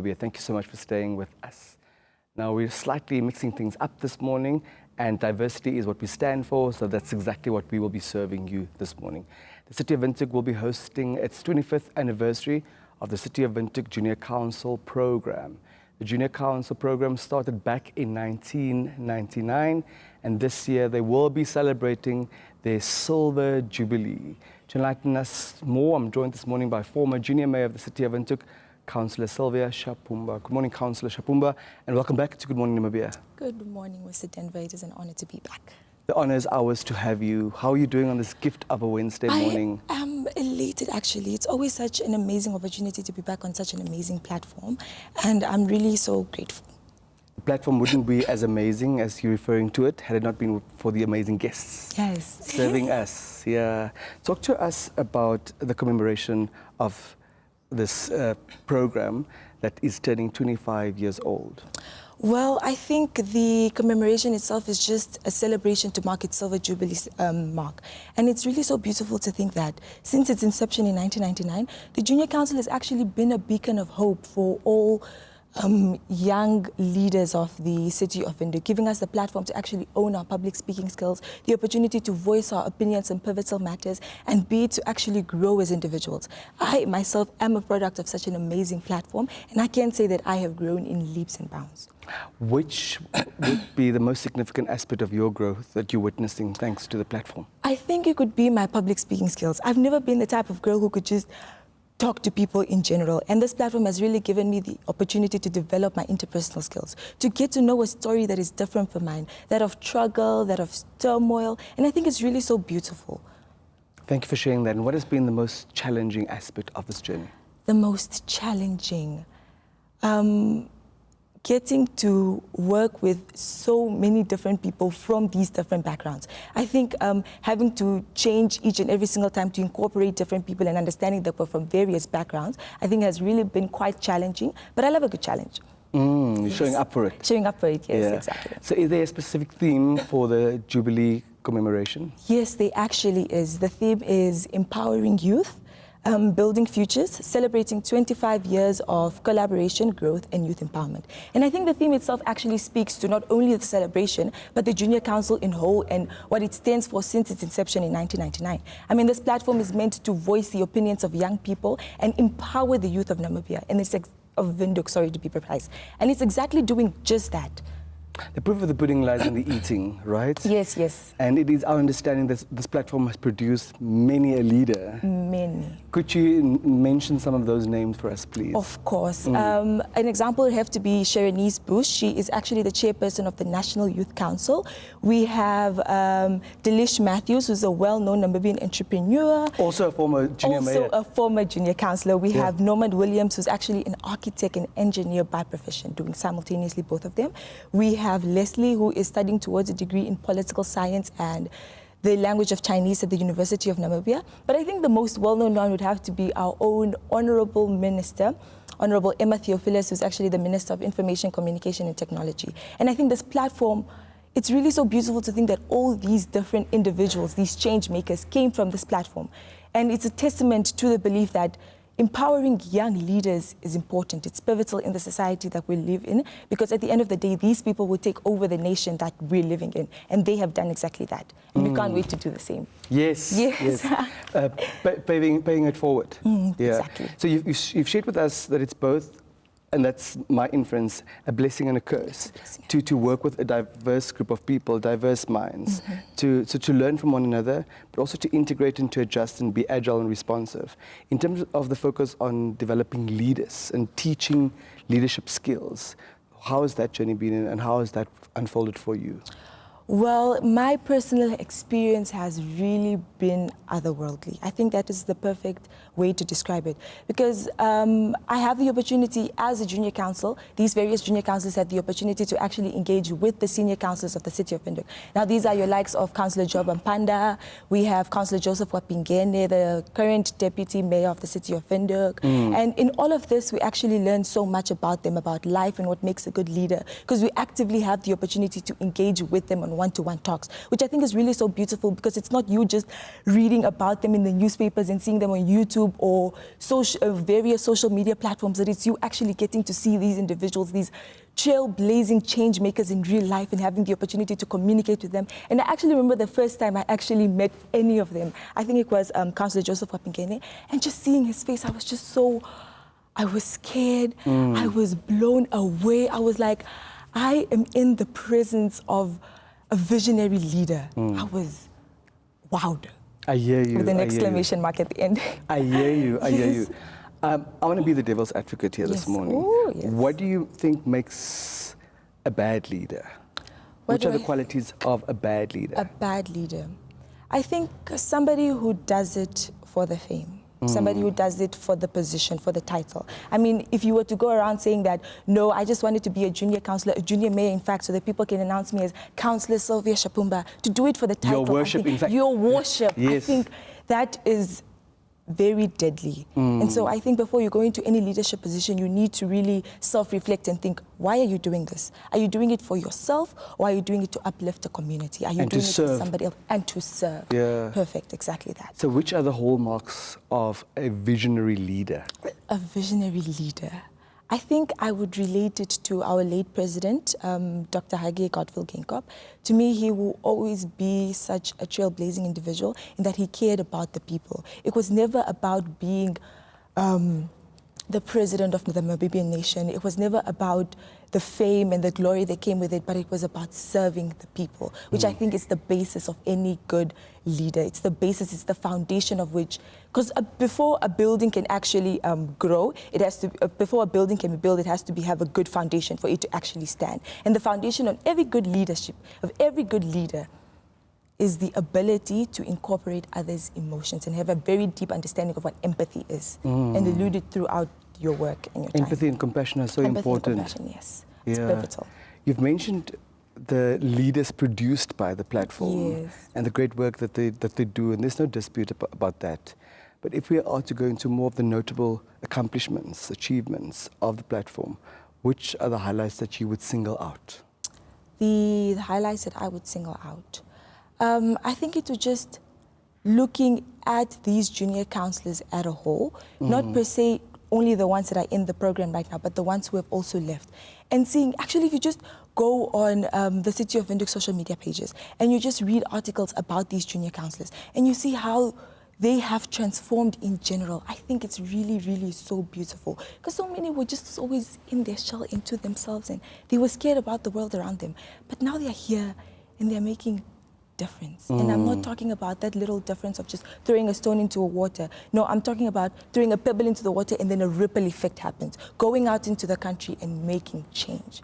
Thank you so much for staying with us. Now, we're slightly mixing things up this morning, and diversity is what we stand for, so that's exactly what we will be serving you this morning. The City of Windhoek will be hosting its 25th anniversary of the City of Windhoek Junior Council program. The Junior Council program started back in 1999, and this year they will be celebrating their silver jubilee. To enlighten us more, I'm joined this morning by former Junior Mayor of the City of Windhoek, Councillor Sylvia Shapumba. Good morning, Councillor Shapumba, and welcome back to Good Morning Namibia. Good morning, Mr. Denver. It is an honor to be back. The honor is ours to have you. How are you doing on this gift of a Wednesday morning? I am elated, actually. It's always such an amazing opportunity to be back on such an amazing platform, and I'm really so grateful. The platform wouldn't be as amazing as you're referring to it had it not been for the amazing guests. Yes. Serving us, yeah. Talk to us about the commemoration of this program that is turning 25 years old. Well, I think the commemoration itself is just a celebration to mark its silver jubilee mark. And it's really so beautiful to think that since its inception in 1999, the Junior Council has actually been a beacon of hope for all young leaders of the City of Windhoek, giving us the platform to actually own our public speaking skills, the opportunity to voice our opinions on pivotal matters, and to actually grow as individuals. I myself am a product of such an amazing platform, and I can say that I have grown in leaps and bounds. Which would be the most significant aspect of your growth that you're witnessing thanks to the platform? I think it could be my public speaking skills. I've never been the type of girl who could just talk to people in general, and this platform has really given me the opportunity to develop my interpersonal skills, to get to know a story that is different from mine, that of struggle, that of turmoil, and I think it's really so beautiful. Thank you for sharing that. And what has been the most challenging aspect of this journey? The most challenging? Getting to work with so many different people from these different backgrounds. I think having to change each and every single time to incorporate different people and understanding that we're from various backgrounds, I think has really been quite challenging, but I love a good challenge. Yes. Showing up for it. Showing up for it, yes, yeah. Exactly. So is there a specific theme for the Jubilee commemoration? Yes, there actually is. The theme is empowering youth, building futures, celebrating 25 years of collaboration, growth, and youth empowerment. And I think the theme itself actually speaks to not only the celebration, but the Junior Council in whole and what it stands for since its inception in 1999. I mean, this platform is meant to voice the opinions of young people and empower the youth of Namibia, and it's of Windhoek, sorry to be precise. And it's exactly doing just that. The proof of the pudding lies in the eating, right? Yes, yes. And it is our understanding that this platform has produced many a leader. Many. Could you mention some of those names for us, please? Of course. An example would have to be Sherenice Bush. She is actually the chairperson of the National Youth Council. We have Delish Matthews, who's a well-known Namibian entrepreneur. Also a former junior mayor. Also a former junior councillor. We have Norman Williams, who's actually an architect and engineer by profession, doing simultaneously both of them. We have Leslie, who is studying towards a degree in political science and the language of Chinese at the University of Namibia. But I think the most well-known one would have to be our own Honourable Minister, Honourable Emma Theophilus, who's actually the Minister of Information, Communication and Technology. And I think this platform, it's really so beautiful to think that all these different individuals, these change makers, came from this platform. And it's a testament to the belief that empowering young leaders is important. It's pivotal in the society that we live in, because at the end of the day, these people will take over the nation that we're living in, and they have done exactly that. And we can't wait to do the same. Yes, yes. Paying it forward. Exactly. So you've shared with us that it's both, and that's my inference, a blessing and a curse, to work with a diverse group of people, diverse minds, to learn from one another, but also to integrate and to adjust and be agile and responsive. In terms of the focus on developing leaders and teaching leadership skills, how has that journey been and how has that unfolded for you? Well, my personal experience has really been otherworldly. I think that is the perfect way to describe it, because I have the opportunity as a junior council, these various junior councils had the opportunity to actually engage with the senior councils of the City of Windhoek. Now, these are your likes of Councillor Job Mpanda, we have Councillor Joseph Wapingene, the current Deputy Mayor of the City of Windhoek. And in all of this, we actually learned so much about them, about life and what makes a good leader, because we actively have the opportunity to engage with them on one-to-one talks, which I think is really so beautiful because it's not you just reading about them in the newspapers and seeing them on YouTube or various social media platforms, that it's you actually getting to see these individuals, these trailblazing change makers in real life and having the opportunity to communicate with them. And I actually remember the first time I actually met any of them. I think it was Councillor Joseph Wapinkene, and just seeing his face, I was just so, I was scared, I was blown away. I was like, I am in the presence of a visionary leader. I was wowed. I hear you. With an exclamation mark at the end. I hear you, I hear you. I want to be the devil's advocate here this morning. Ooh, yes. What do you think makes a bad leader? Which are the qualities of a bad leader? A bad leader. I think somebody who does it for the fame. Somebody who does it for the position, for the title. I mean, if you were to go around saying that, no, I just wanted to be a junior councillor, a junior mayor, in fact, so that people can announce me as Councillor Sylvia Shapumba, to do it for the title. Your worship, in fact. Your worship. Yes. I think that is very deadly. And so I think before you go into any leadership position, you need to really self-reflect and think, why are you doing this? Are you doing it for yourself, or are you doing it to uplift the community? Are you doing it for somebody else? And to serve. Yeah. Perfect, exactly that. So which are the hallmarks of a visionary leader? A visionary leader. I think I would relate it to our late president, Dr. Hage Godwill Geingob. To me, he will always be such a trailblazing individual in that he cared about the people. It was never about being the president of the Namibian nation. It was never about the fame and the glory that came with it, but it was about serving the people, which I think is the basis of any good leader. It's the basis, it's the foundation of which, because before a building can actually grow, it has to, before a building can be built, it has to have a good foundation for it to actually stand. And the foundation of every good leadership, of every good leader, is the ability to incorporate others' emotions and have a very deep understanding of what empathy is, and elude it throughout your work and your time. Empathy and compassion are so important. Empathy and compassion, yes. It's pivotal. You've mentioned the leaders produced by the platform and the great work that they do, and there's no dispute about that. But if we are to go into more of the notable accomplishments, achievements of the platform, which are the highlights that you would single out? The highlights that I would single out. I think it was just looking at these junior councillors as a whole, not per se only the ones that are in the program right now, but the ones who have also left. And seeing, actually, if you just go on the City of Windhoek social media pages and you just read articles about these junior councillors and you see how they have transformed in general, I think it's really, really so beautiful. Because so many were just always in their shell, into themselves, and they were scared about the world around them. But now they're here and they're making difference. And I'm not talking about that little difference of just throwing a stone into a water. No, I'm talking about throwing a pebble into the water and then a ripple effect happens. Going out into the country and making change.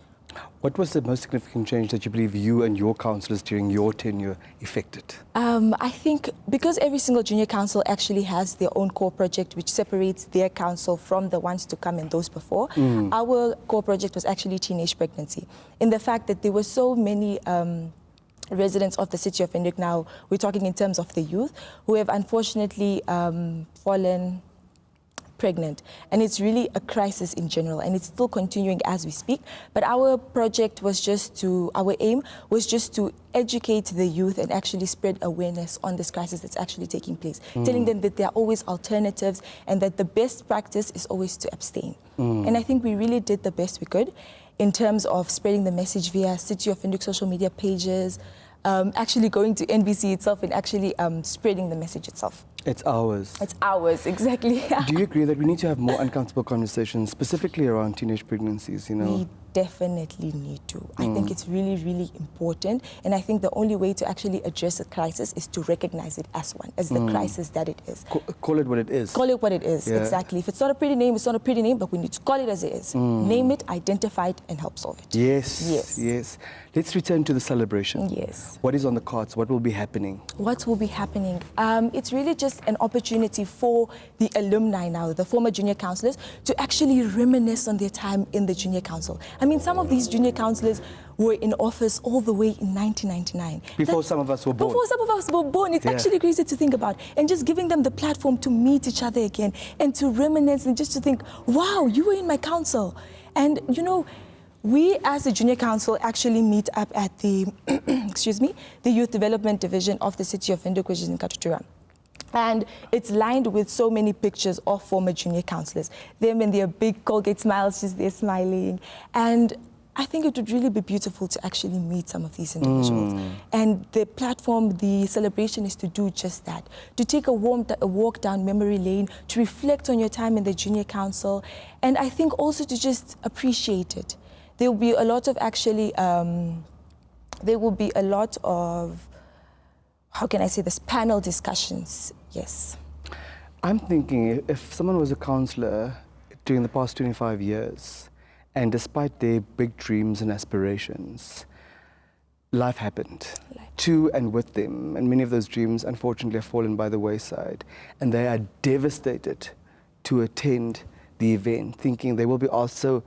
What was the most significant change that you believe you and your councillors during your tenure effected? I think because every single junior council actually has their own core project which separates their council from the ones to come and those before, our core project was actually teenage pregnancy. In the fact that there were so many residents of the City of Windhoek, now we're talking in terms of the youth, who have unfortunately fallen pregnant. And it's really a crisis in general, and it's still continuing as we speak. But our project was just to, our aim was just to educate the youth and actually spread awareness on this crisis that's actually taking place, telling them that there are always alternatives and that the best practice is always to abstain. And I think we really did the best we could in terms of spreading the message via City of Windhoek social media pages, actually going to NBC itself and actually spreading the message itself. It's ours. It's ours, exactly. Do you agree that we need to have more uncomfortable conversations, specifically around teenage pregnancies, you know? We definitely need to. I think it's really, really important. And I think the only way to actually address a crisis is to recognize it as one, as the crisis that it is. Call it what it is. Call it what it is, exactly. If it's not a pretty name, it's not a pretty name, but we need to call it as it is. Name it, identify it, and help solve it. Yes. Let's return to the celebration. Yes. What is on the cards? What will be happening? What will be happening? It's really just an opportunity for the alumni now, the former junior councillors, to actually reminisce on their time in the junior council. I mean, some of these junior councillors were in office all the way in 1999. Before some of us were born. Before some of us were born. It's actually crazy to think about. And just giving them the platform to meet each other again and to reminisce and just to think, wow, you were in my council. And, you know, We, as the Junior Council, actually meet up at the, excuse me, the Youth Development Division of the City of Windhoek, which is in Cllr. And it's lined with so many pictures of former junior councillors. Them in their big Colgate smiles, just there smiling. And I think it would really be beautiful to actually meet some of these individuals. And the platform, the celebration is to do just that, to take a walk down memory lane, to reflect on your time in the Junior Council, and I think also to just appreciate it. There will be a lot of actually, there will be a lot of, how can I say this, panel discussions, yes. I'm thinking if someone was a councillor during the past 25 years, and despite their big dreams and aspirations, life happened to and with them. And many of those dreams, unfortunately, have fallen by the wayside. And they are devastated to attend the event, thinking they will be asked, so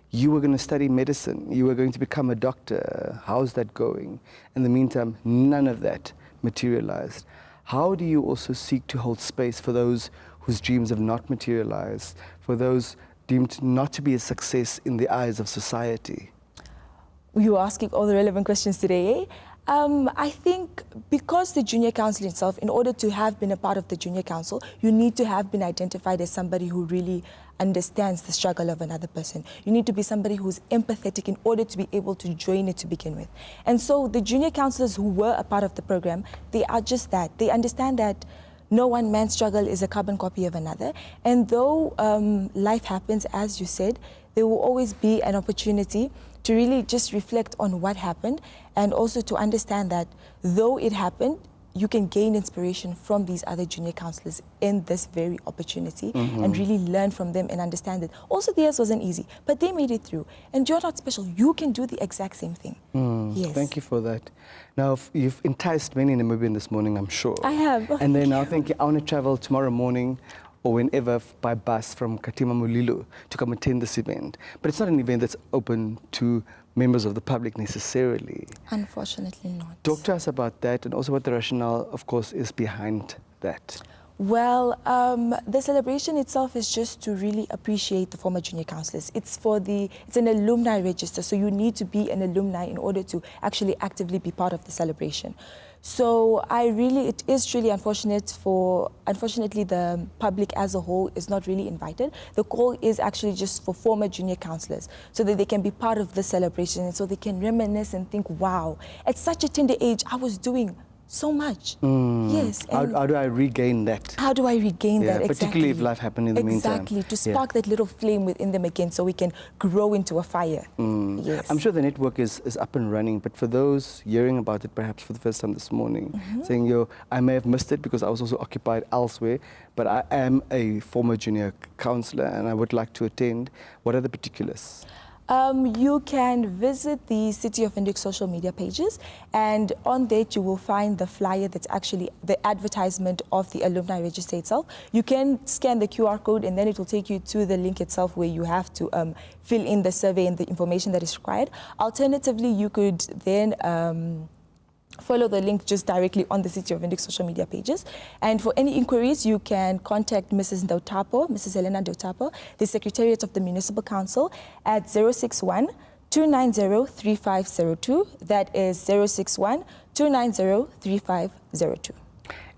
you were going to study medicine, you were going to become a doctor, how's that going? In the meantime, none of that materialized. How do you also seek to hold space for those whose dreams have not materialized, for those deemed not to be a success in the eyes of society? You are asking all the relevant questions today, eh? I think because the Junior Council itself, in order to have been a part of the Junior Council, you need to have been identified as somebody who really understands the struggle of another person. You need to be somebody who's empathetic in order to be able to join it to begin with. And so the Junior Councillors who were a part of the program, they are just that. They understand that no one man's struggle is a carbon copy of another. And though life happens, as you said, there will always be an opportunity to really just reflect on what happened, and also to understand that though it happened, you can gain inspiration from these other junior councillors in this very opportunity, and really learn from them and understand that also theirs wasn't easy, but they made it through. And you're not special. You can do the exact same thing. Yes. Thank you for that. Now, you've enticed many Namibians this morning, I'm sure. I have. And they're now thinking, I want to travel tomorrow morning or whenever by bus from Katima Mulilo to come attend this event. But it's not an event that's open to members of the public necessarily. Unfortunately not. Talk to us about that, and also what the rationale, of course, is behind that. Well, the celebration itself is just to really appreciate the former junior councillors. It's an alumni register, so you need to be an alumni in order to actually actively be part of the celebration. So it is truly unfortunately the public as a whole is not really invited. The call is actually just for former junior councillors, so that they can be part of the celebration, and so they can reminisce and think, wow, at such a tender age, I was doing so much. Yes. How do I regain that? How do I regain that? Exactly. Particularly if life happened in the meantime. Exactly, to spark that little flame within them again, so we can grow into a fire. Yes. I'm sure the network is up and running, but for those hearing about it perhaps for the first time this morning, saying, yo, I may have missed it because I was also occupied elsewhere, but I am a former junior councillor and I would like to attend. What are the particulars? You can visit the City of Windhoek social media pages, and on that you will find the flyer that's actually the advertisement of the alumni register itself. You can scan the QR code and then it will take you to the link itself where you have to fill in the survey and the information that is required. Alternatively, you could then follow the link just directly on the City of Windhoek social media pages. And for any inquiries, you can contact Mrs. Helena Ndotapo, the Secretariat of the Municipal Council, at 061-290-3502. That is 061-290-3502.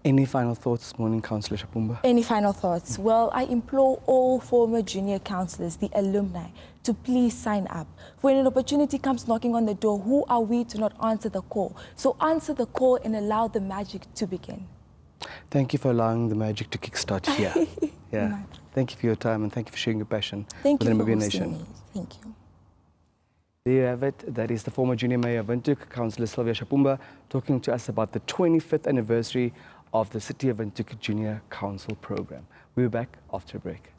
Any final thoughts this morning, Councillor Shapumba? Any final thoughts? Well, I implore all former junior councillors, the alumni, to please sign up. When an opportunity comes knocking on the door, who are we to not answer the call? So answer the call and allow the magic to begin. Thank you for allowing the magic to kickstart here. Yeah. Thank you for your time and thank you for sharing your passion with the Namibian nation. Me. Thank you. There you have it. That is the former Junior Mayor of Windhoek, Councillor Sylvia Shapumba, talking to us about the 25th anniversary of the City of Windhoek Junior Council program. We'll be back after a break.